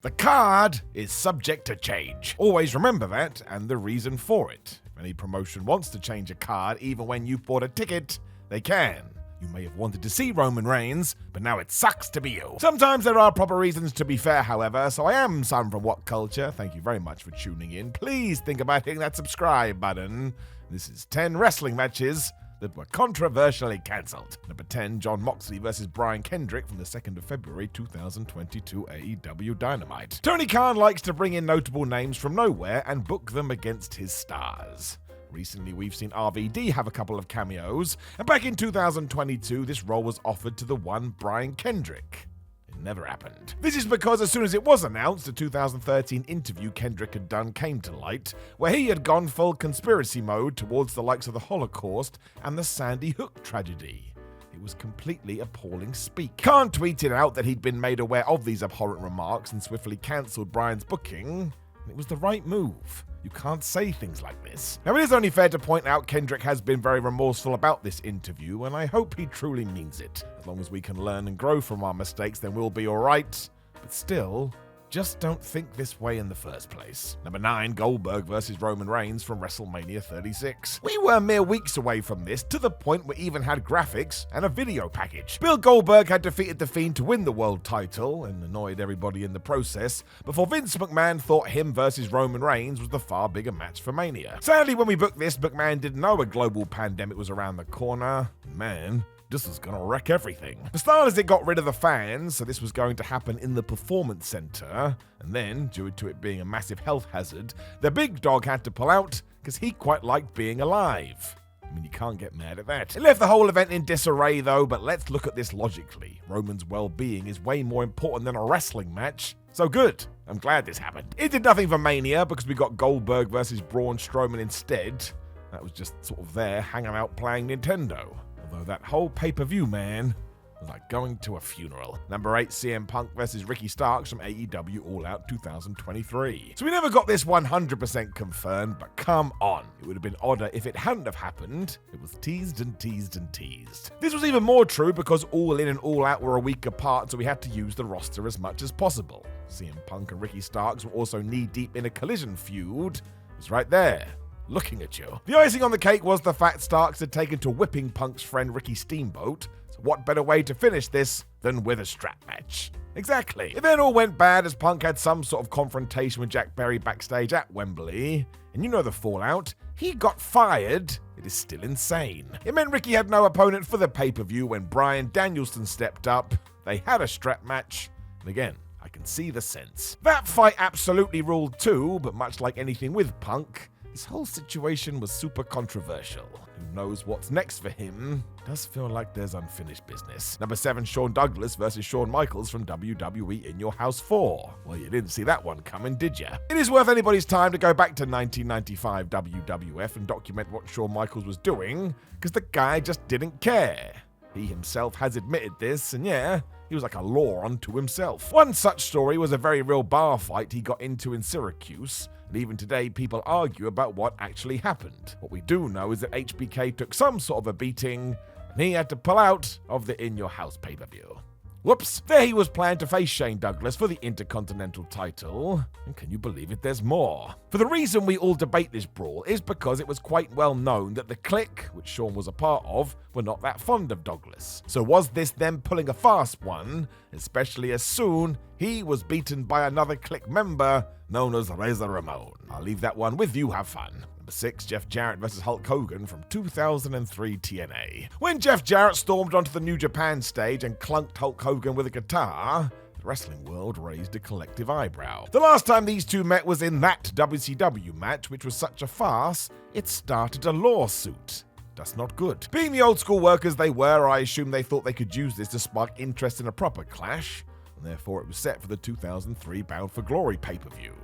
The card is subject to change. Always remember that and the reason for it. If any promotion wants to change a card, even when you've bought a ticket, they can. You may have wanted to see Roman Reigns, but now it sucks to be you. Sometimes there are proper reasons to be fair, however, so I am Sam from What Culture. Thank you very much for tuning in. Please think about hitting that subscribe button. This is 10 wrestling matches that were controversially cancelled. Number 10, John Moxley vs. Brian Kendrick from the 2nd of February 2022 AEW Dynamite. Tony Khan likes to bring in notable names from nowhere and book them against his stars. Recently, we've seen RVD have a couple of cameos, and back in 2022, this role was offered to the one Brian Kendrick. It never happened. This is because as soon as it was announced, a 2013 interview Kendrick had done came to light, where he had gone full conspiracy mode towards the likes of the Holocaust and the Sandy Hook tragedy. It was completely appalling speak. Khan tweeted out that he'd been made aware of these abhorrent remarks and swiftly cancelled Brian's booking, and it was the right move. You can't say things like this. Now, it is only fair to point out Kendrick has been very remorseful about this interview, and I hope he truly means it. As long as we can learn and grow from our mistakes, then we'll be alright. But still, just don't think this way in the first place. Number 9, Goldberg vs. Roman Reigns from WrestleMania 36. We were mere weeks away from this, to the point we even had graphics and a video package. Bill Goldberg had defeated The Fiend to win the world title, and annoyed everybody in the process, before Vince McMahon thought him versus Roman Reigns was the far bigger match for Mania. Sadly, when we booked this, McMahon didn't know a global pandemic was around the corner. Man, this was gonna wreck everything. For starters, it got rid of the fans, so this was going to happen in the Performance Center. And then, due to it being a massive health hazard, the big dog had to pull out because he quite liked being alive. I mean, you can't get mad at that. It left the whole event in disarray though, but let's look at this logically. Roman's well-being is way more important than a wrestling match. So good. I'm glad this happened. It did nothing for Mania because we got Goldberg versus Braun Strowman instead. That was just sort of there, hanging out playing Nintendo. Although that whole pay-per-view, man, was like going to a funeral. Number 8, CM Punk vs. Ricky Starks from AEW All Out 2023. So we never got this 100% confirmed, but come on. It would have been odder if it hadn't have happened. It was teased and teased and teased. This was even more true because All In and All Out were a week apart, so we had to use the roster as much as possible. CM Punk and Ricky Starks were also knee-deep in a Collision feud. It's right there, looking at you. The icing on the cake was the fact Starks had taken to whipping Punk's friend Ricky Steamboat, so what better way to finish this than with a strap match? Exactly. It then all went bad as Punk had some sort of confrontation with Jack Berry backstage at Wembley, and you know the fallout. He got fired. It is still insane. It meant Ricky had no opponent for the pay-per-view when Bryan Danielson stepped up. They had a strap match, and again, I can see the sense. That fight absolutely ruled too, but much like anything with Punk, this whole situation was super controversial. Who knows what's next for him? Does feel like there's unfinished business. Number 7, Shawn Douglas versus Shawn Michaels from WWE In Your House 4. Well, you didn't see that one coming, did ya? It is worth anybody's time to go back to 1995 WWF and document what Shawn Michaels was doing, because the guy just didn't care. He himself has admitted this, and yeah, he was like a law unto himself. One such story was a very real bar fight he got into in Syracuse, and even today people argue about what actually happened. What we do know is that HBK took some sort of a beating, and he had to pull out of the In Your House pay-per-view. Whoops, there he was planned to face Shane Douglas for the Intercontinental title, and can you believe it, there's more. For the reason we all debate this brawl is because it was quite well known that the Clique, which Shawn was a part of, were not that fond of Douglas. So was this them pulling a fast one, especially as soon he was beaten by another Clique member known as Razor Ramon? I'll leave that one with you, have fun. Number 6, Jeff Jarrett vs. Hulk Hogan from 2003 TNA. When Jeff Jarrett stormed onto the New Japan stage and clunked Hulk Hogan with a guitar, the wrestling world raised a collective eyebrow. The last time these two met was in that WCW match, which was such a farce, it started a lawsuit. That's not good. Being the old school workers they were, I assume they thought they could use this to spark interest in a proper clash, and therefore it was set for the 2003 Bound for Glory pay-per-view.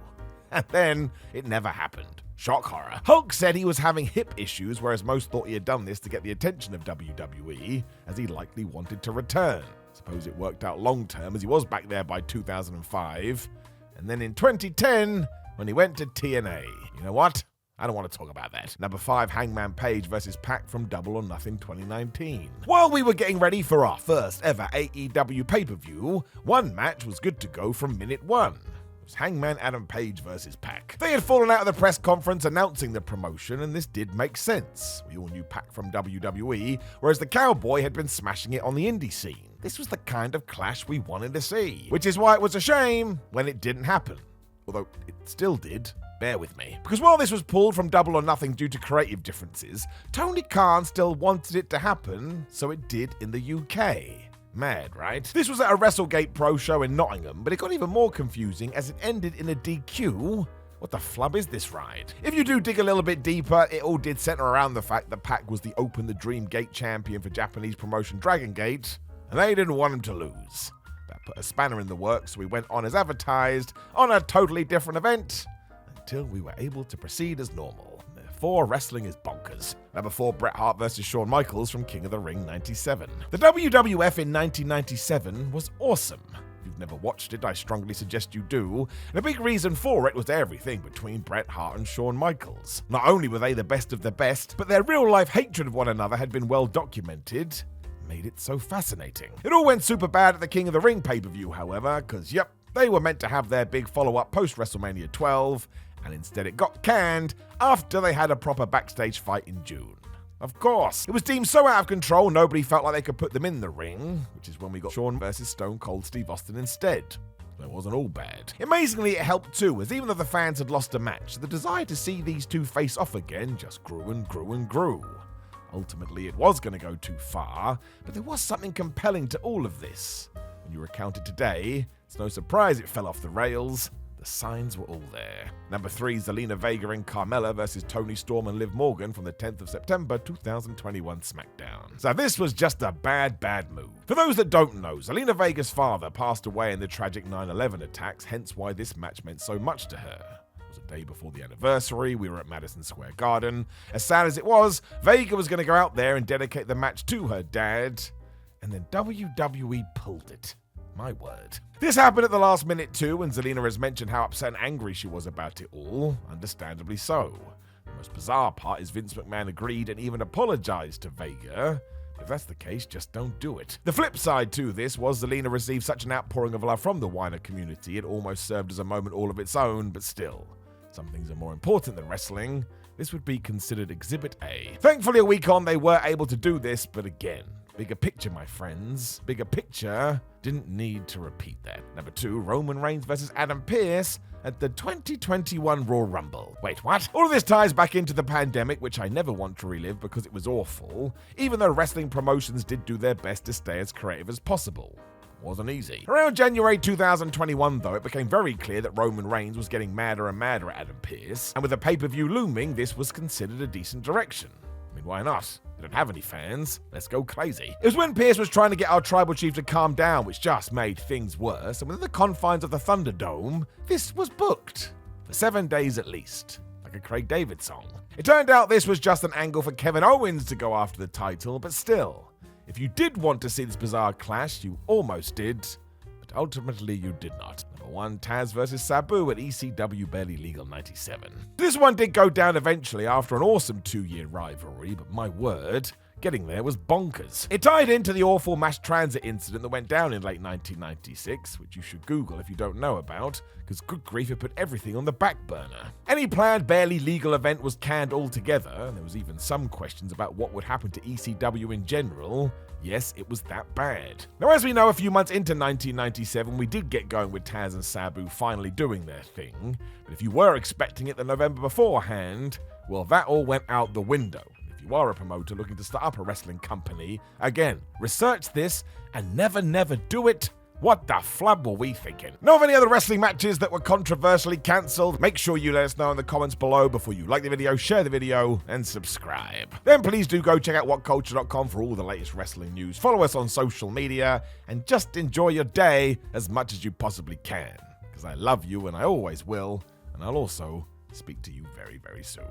And then it never happened. Shock horror. Hulk said he was having hip issues, whereas most thought he had done this to get the attention of WWE, as he likely wanted to return. Suppose it worked out long term, as he was back there by 2005. And then in 2010, when he went to TNA. You know what? I don't want to talk about that. Number 5, Hangman Page vs. Pac from Double or Nothing 2019. While we were getting ready for our first ever AEW pay-per-view, one match was good to go from minute 1. It was Hangman Adam Page versus Pac. They had fallen out of the press conference announcing the promotion, and this did make sense. We all knew Pac from WWE, whereas the Cowboy had been smashing it on the indie scene. This was the kind of clash we wanted to see, which is why it was a shame when it didn't happen. Although it still did. Bear with me. Because while this was pulled from Double or Nothing due to creative differences, Tony Khan still wanted it to happen, so it did in the UK. Mad, right? This was at a WrestleGate Pro show in Nottingham, but it got even more confusing as it ended in a DQ. What the flub is this ride? If you do dig a little bit deeper, it all did center around the fact that Pac was the Open the Dream Gate champion for Japanese promotion Dragon Gate, and they didn't want him to lose. That put a spanner in the works, so we went on as advertised on a totally different event until we were able to proceed as normal. Therefore, wrestling is bonkers. Number 4, Bret Hart versus Shawn Michaels from King of the Ring 97. The WWF in 1997 was awesome. If you've never watched it, I strongly suggest you do. And a big reason for it was everything between Bret Hart and Shawn Michaels. Not only were they the best of the best, but their real-life hatred of one another had been well documented. Made it so fascinating. It all went super bad at the King of the Ring pay-per-view, however, because yep, they were meant to have their big follow-up post-WrestleMania 12, and instead it got canned after they had a proper backstage fight in June. Of course, it was deemed so out of control nobody felt like they could put them in the ring, which is when we got Shawn versus Stone Cold Steve Austin instead. It wasn't all bad. Amazingly, it helped too, as even though the fans had lost a match, the desire to see these two face off again just grew and grew and grew. Ultimately, it was going to go too far, but there was something compelling to all of this. When you recount it today, it's no surprise it fell off the rails. The signs were all there. Number 3, Zelena, Vega and Carmella versus Toni Storm and Liv Morgan from the 10th of September 2021 SmackDown. So this was just a bad move. For those that don't know, Zelena Vega's father passed away in the tragic 9/11 attacks, hence why this match meant so much to her. It was a day before the anniversary, we were at Madison Square Garden. As sad as it was, Vega was going to go out there and dedicate the match to her dad, and then WWE pulled it. My word. This happened at the last minute too, and Zelena has mentioned how upset and angry she was about it all, understandably so. The most bizarre part is Vince McMahon agreed and even apologized to Vega. If that's the case, just don't do it. The flip side to this was Zelena received such an outpouring of love from the whiner community, it almost served as a moment all of its own, but still. Some things are more important than wrestling. This would be considered Exhibit A. Thankfully, a week on, they were able to do this, but again, bigger picture, my friends. Bigger picture. Didn't need to repeat that. Number 2, Roman Reigns versus Adam Pearce at the 2021 Royal Rumble. Wait, what? All of this ties back into the pandemic, which I never want to relive because it was awful, even though wrestling promotions did do their best to stay as creative as possible. Wasn't easy. Around January 2021, though, it became very clear that Roman Reigns was getting madder and madder at Adam Pearce, and with a pay-per-view looming, this was considered a decent direction. I mean, why not? We don't have any fans. Let's go crazy. It was when Pearce was trying to get our tribal chief to calm down, which just made things worse, and within the confines of the Thunderdome, this was booked. For 7 days at least. Like a Craig David song. It turned out this was just an angle for Kevin Owens to go after the title, but still. If you did want to see this bizarre clash, you almost did, but ultimately you did not. Number 1, Taz versus Sabu at ECW Barely Legal 97. This one did go down eventually after an awesome 2-year rivalry, but my word, getting there was bonkers. It tied into the awful mass transit incident that went down in late 1996, which you should Google if you don't know about, because good grief, it put everything on the back burner. Any planned Barely Legal event was canned altogether, and there was even some questions about what would happen to ECW in general. Yes, it was that bad. Now, as we know, a few months into 1997, we did get going with Taz and Sabu finally doing their thing, but if you were expecting it the November beforehand, well, that all went out the window. If you are a promoter looking to start up a wrestling company, again, research this and never do it. What the flub were we thinking? Know of any other wrestling matches that were controversially cancelled? Make sure you let us know in the comments below before you like the video, share the video, and subscribe. Then please do go check out whatculture.com for all the latest wrestling news. Follow us on social media, and just enjoy your day as much as you possibly can. Because I love you, and I always will, and I'll also speak to you very, very soon.